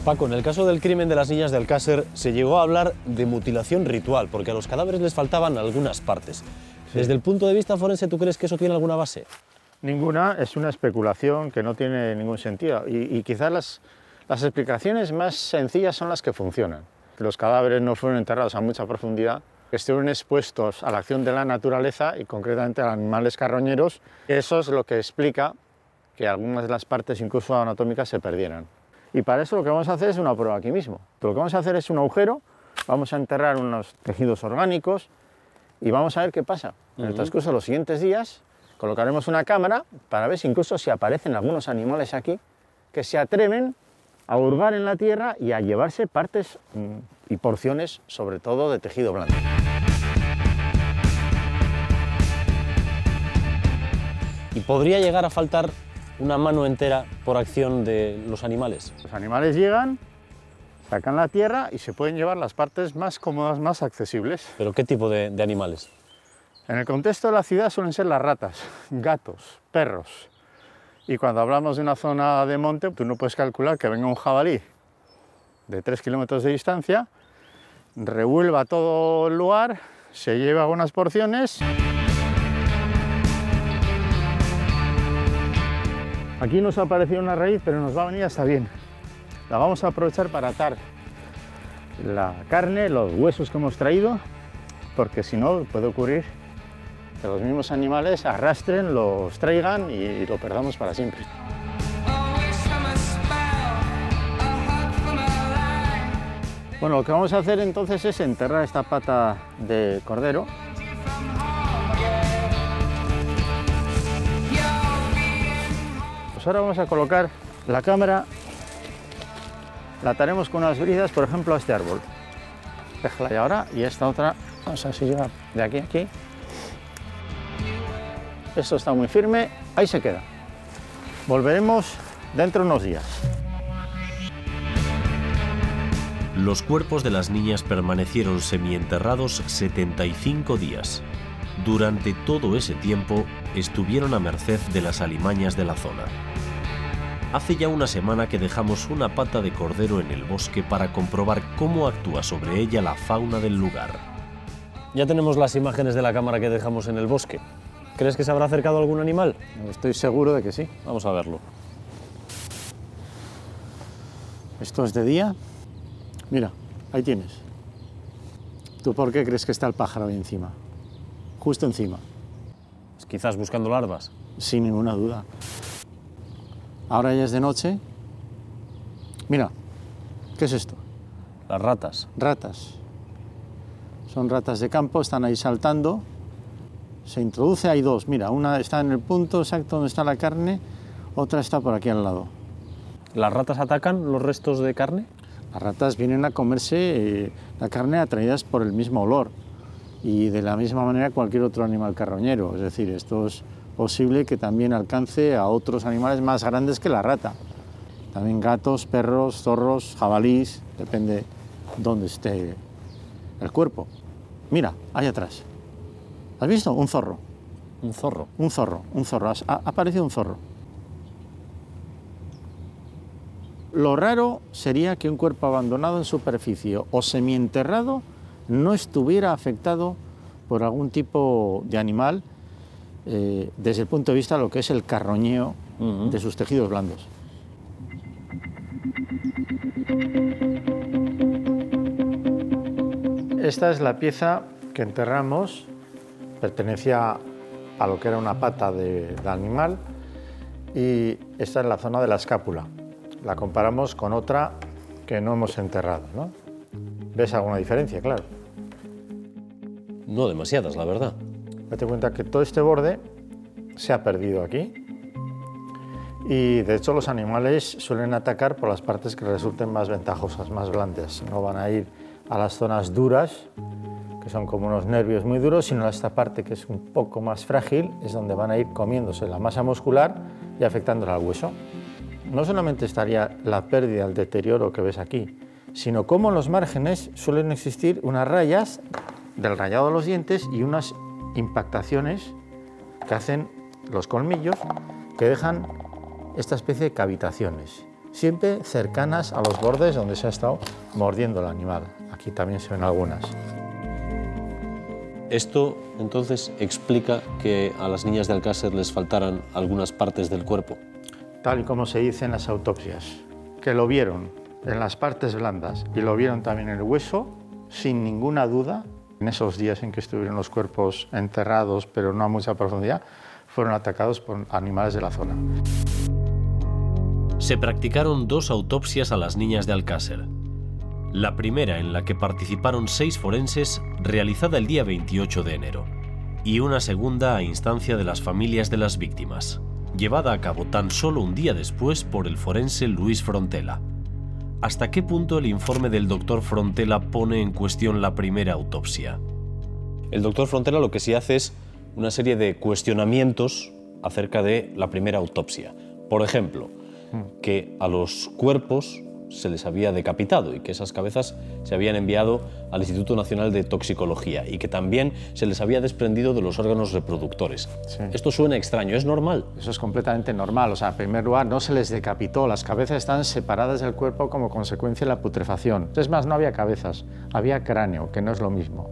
Paco, en el caso del crimen de las niñas de Alcácer se llegó a hablar de mutilación ritual, porque a los cadáveres les faltaban algunas partes. Sí. Desde el punto de vista forense, ¿tú crees que eso tiene alguna base? Ninguna, es una especulación que no tiene ningún sentido. Y quizás las explicaciones más sencillas son las que funcionan. Los cadáveres no fueron enterrados a mucha profundidad, que estuvieron expuestos a la acción de la naturaleza y concretamente a animales carroñeros. Eso es lo que explica que algunas de las partes, incluso anatómicas, se perdieran. Y para eso lo que vamos a hacer es una prueba aquí mismo. Lo que vamos a hacer es un agujero, vamos a enterrar unos tejidos orgánicos y vamos a ver qué pasa. En el transcurso de los siguientes días colocaremos una cámara para ver si incluso si aparecen algunos animales aquí que se atreven a hurgar en la tierra y a llevarse partes y porciones, sobre todo de tejido blando. ¿Y podría llegar a faltar una mano entera por acción de los animales? Los animales llegan, sacan la tierra y se pueden llevar las partes más cómodas, más accesibles. ¿Pero qué tipo de animales? En el contexto de la ciudad suelen ser las ratas, gatos, perros. Y cuando hablamos de una zona de monte, tú no puedes calcular que venga un jabalí de 3 kilómetros de distancia, revuelva todo el lugar, se lleva algunas porciones. Aquí nos ha aparecido una raíz, pero nos va a venir hasta bien. La vamos a aprovechar para atar la carne, los huesos que hemos traído, porque si no puede ocurrir que los mismos animales arrastren, los traigan y lo perdamos para siempre. Bueno, lo que vamos a hacer entonces es enterrar esta pata de cordero. Pues ahora vamos a colocar la cámara, la ataremos con unas brizas, por ejemplo, a este árbol. Déjala ya ahora y esta otra, vamos a ver si llega de aquí a aquí. Esto está muy firme, ahí se queda. Volveremos dentro de unos días. Los cuerpos de las niñas permanecieron semienterrados 75 días. Durante todo ese tiempo estuvieron a merced de las alimañas de la zona. Hace ya una semana que dejamos una pata de cordero en el bosque para comprobar cómo actúa sobre ella la fauna del lugar. Ya tenemos las imágenes de la cámara que dejamos en el bosque. ¿Crees que se habrá acercado algún animal? Estoy seguro de que sí. Vamos a verlo. Esto es de día. Mira, ahí tienes. ¿Tú por qué crees que está el pájaro ahí encima? Justo encima. Pues quizás buscando larvas. Sin ninguna duda. Ahora ya es de noche. Mira, ¿qué es esto? Las ratas. Ratas. Son ratas de campo, están ahí saltando. Se introduce, hay dos. Mira, una está en el punto exacto donde está la carne, otra está por aquí al lado. ¿Las ratas atacan los restos de carne? Las ratas vienen a comerse la carne atraídas por el mismo olor y de la misma manera cualquier otro animal carroñero. Es decir, esto es posible que también alcance a otros animales más grandes que la rata. También gatos, perros, zorros, jabalís, depende dónde esté el cuerpo. Mira, ahí atrás. ¿Has visto? Un zorro. Un zorro. Un zorro, un zorro. Ha aparecido un zorro. Lo raro sería que un cuerpo abandonado en superficie o semienterrado no estuviera afectado por algún tipo de animal desde el punto de vista de lo que es el carroñeo de sus tejidos blandos. Esta es la pieza que enterramos, pertenecía a lo que era una pata de animal y esta es la zona de la escápula. La comparamos con otra que no hemos enterrado, ¿no? ¿Ves alguna diferencia? Claro. No demasiadas, la verdad. Date cuenta que todo este borde se ha perdido aquí y de hecho los animales suelen atacar por las partes que resulten más ventajosas, más blandas. No van a ir a las zonas duras, que son como unos nervios muy duros, sino a esta parte que es un poco más frágil, es donde van a ir comiéndose la masa muscular y afectándola al hueso. No solamente estaría la pérdida, el deterioro que ves aquí, sino como en los márgenes suelen existir unas rayas del rayado de los dientes y unas impactaciones que hacen los colmillos que dejan esta especie de cavitaciones. siempre cercanas a los bordes donde se ha estado mordiendo el animal. Aquí también se ven algunas. Esto, entonces, explica que a las niñas de Alcácer les faltaran algunas partes del cuerpo. Tal y como se dice en las autopsias, que lo vieron en las partes blandas y lo vieron también en el hueso, sin ninguna duda, en esos días en que estuvieron los cuerpos enterrados, pero no a mucha profundidad, fueron atacados por animales de la zona. Se practicaron 2 autopsias a las niñas de Alcácer. La primera, en la que participaron 6 forenses, realizada el día 28 de enero, y una segunda a instancia de las familias de las víctimas, llevada a cabo tan solo un día después por el forense Luis Frontela. ¿Hasta qué punto el informe del doctor Frontela pone en cuestión la primera autopsia? El doctor Frontela lo que sí hace es una serie de cuestionamientos acerca de la primera autopsia. Por ejemplo, que a los cuerpos se les había decapitado y que esas cabezas se habían enviado al Instituto Nacional de Toxicología y que también se les había desprendido de los órganos reproductores. Sí. Esto suena extraño, ¿es normal? Eso es completamente normal. O sea, en primer lugar, no se les decapitó, las cabezas están separadas del cuerpo como consecuencia de la putrefacción. Es más, no había cabezas, había cráneo, que no es lo mismo.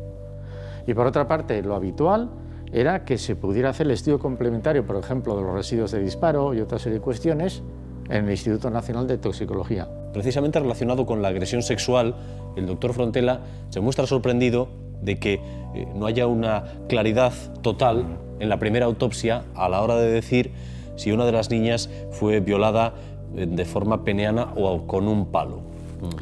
Y por otra parte, lo habitual era que se pudiera hacer el estudio complementario, por ejemplo, de los residuos de disparo y otra serie de cuestiones en el Instituto Nacional de Toxicología. Precisamente relacionado con la agresión sexual, el doctor Frontela se muestra sorprendido de que no haya una claridad total en la primera autopsia a la hora de decir si una de las niñas fue violada de forma peneana o con un palo.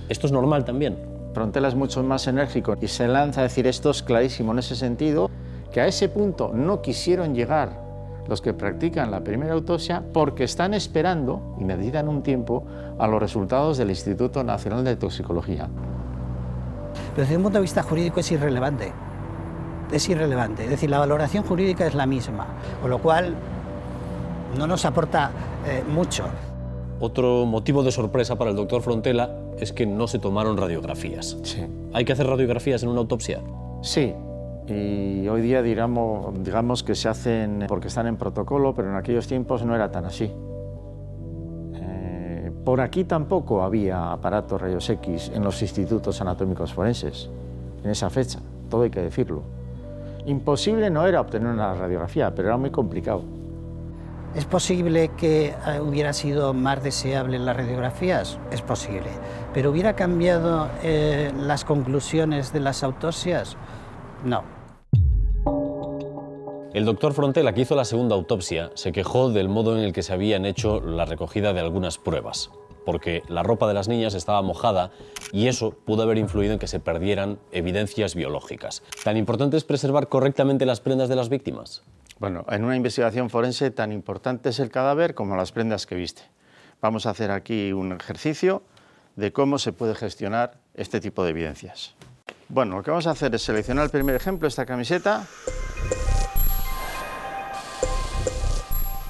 ¿Esto es normal también? Frontela es mucho más enérgico y se lanza a decir esto es clarísimo en ese sentido, que a ese punto no quisieron llegar los que practican la primera autopsia porque están esperando y necesitan un tiempo a los resultados del Instituto Nacional de Toxicología. Pero desde un punto de vista jurídico es irrelevante. Es irrelevante, es decir, la valoración jurídica es la misma, con lo cual no nos aporta mucho. Otro motivo de sorpresa para el doctor Frontela es que no se tomaron radiografías. Sí. ¿Hay que hacer radiografías en una autopsia? Sí. Y hoy día digamos que se hacen porque están en protocolo, pero en aquellos tiempos no era tan así. Por aquí tampoco había aparatos rayos X en los institutos anatómicos forenses, en esa fecha, todo hay que decirlo. Imposible no era obtener una radiografía, pero era muy complicado. ¿Es posible que hubiera sido más deseable las radiografías? Es posible. ¿Pero hubiera cambiado las conclusiones de las autopsias? No. El doctor Frontela, que hizo la segunda autopsia, se quejó del modo en el que se habían hecho la recogida de algunas pruebas, porque la ropa de las niñas estaba mojada y eso pudo haber influido en que se perdieran evidencias biológicas. ¿Tan importante es preservar correctamente las prendas de las víctimas? Bueno, en una investigación forense tan importante es el cadáver como las prendas que viste. Vamos a hacer aquí un ejercicio de cómo se puede gestionar este tipo de evidencias. Bueno, lo que vamos a hacer es seleccionar el primer ejemplo, esta camiseta,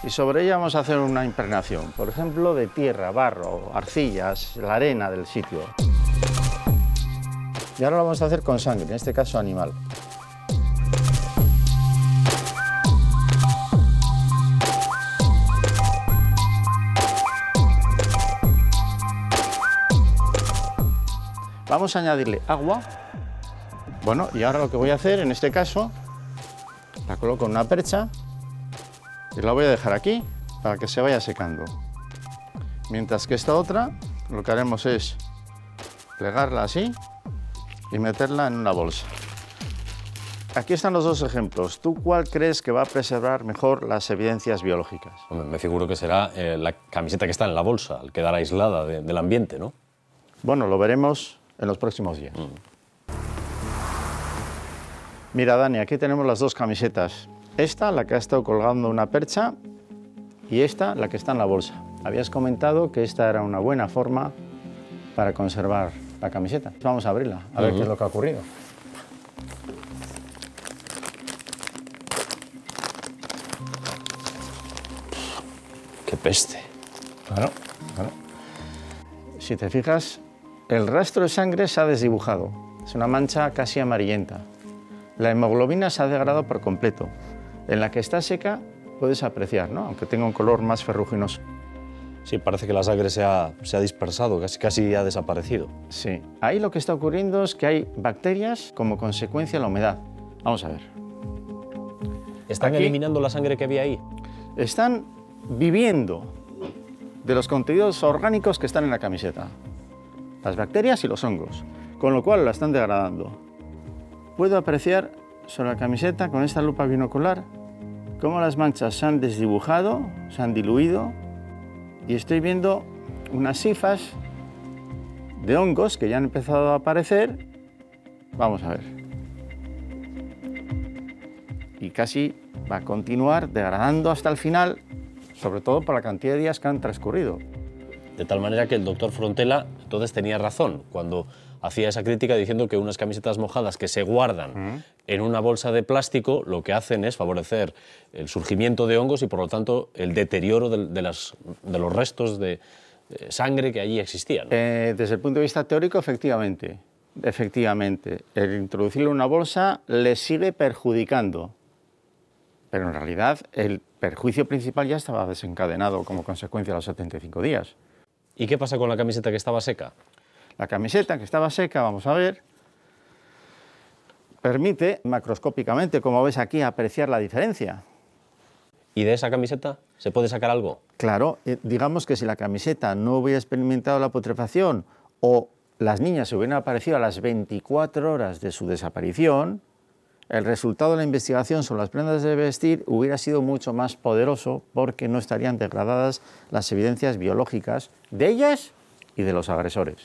y sobre ella vamos a hacer una impregnación, por ejemplo, de tierra, barro, arcillas, la arena del sitio. Y ahora lo vamos a hacer con sangre, en este caso animal. Vamos a añadirle agua. Bueno, y ahora lo que voy a hacer, en este caso, la coloco en una percha y la voy a dejar aquí para que se vaya secando. Mientras que esta otra, lo que haremos es plegarla así y meterla en una bolsa. Aquí están los dos ejemplos. ¿Tú cuál crees que va a preservar mejor las evidencias biológicas? Me figuro que será la camiseta que está en la bolsa, al quedar aislada del ambiente, ¿no? Bueno, lo veremos en los próximos días. Mira, Dani, aquí tenemos las dos camisetas. Esta, la que ha estado colgando una percha, y esta, la que está en la bolsa. Habías comentado que esta era una buena forma para conservar la camiseta. Vamos a abrirla, a ver qué es lo que ha ocurrido. ¡Qué peste! Claro. Si te fijas, el rastro de sangre se ha desdibujado. Es una mancha casi amarillenta. La hemoglobina se ha degradado por completo. En la que está seca puedes apreciar, ¿no? Aunque tenga un color más ferruginoso. Sí, parece que la sangre se ha dispersado, casi ha desaparecido. Sí. Ahí lo que está ocurriendo es que hay bacterias como consecuencia de la humedad. Vamos a ver. ¿Están Aquí eliminando la sangre que había ahí? están viviendo de los contenidos orgánicos que están en la camiseta. Las bacterias y los hongos. Con lo cual la están degradando. Puedo apreciar sobre la camiseta con esta lupa binocular cómo las manchas se han desdibujado, se han diluido y estoy viendo unas hifas de hongos que ya han empezado a aparecer. Vamos a ver. Y casi va a continuar degradando hasta el final, sobre todo por la cantidad de días que han transcurrido. De tal manera que el doctor Frontela entonces tenía razón cuando hacía esa crítica diciendo que unas camisetas mojadas que se guardan en una bolsa de plástico lo que hacen es favorecer el surgimiento de hongos y por lo tanto el deterioro de los restos de sangre que allí existían. Desde el punto de vista teórico, efectivamente. El introducirlo en una bolsa le sigue perjudicando. Pero en realidad el perjuicio principal ya estaba desencadenado como consecuencia de los 75 días. ¿Y qué pasa con la camiseta que estaba seca? La camiseta que estaba seca, vamos a ver, permite macroscópicamente, como ves aquí, apreciar la diferencia. ¿Y de esa camiseta se puede sacar algo? Claro, digamos que si la camiseta no hubiera experimentado la putrefacción o las niñas se hubieran aparecido a las 24 horas de su desaparición, el resultado de la investigación sobre las prendas de vestir hubiera sido mucho más poderoso porque no estarían degradadas las evidencias biológicas de ellas y de los agresores.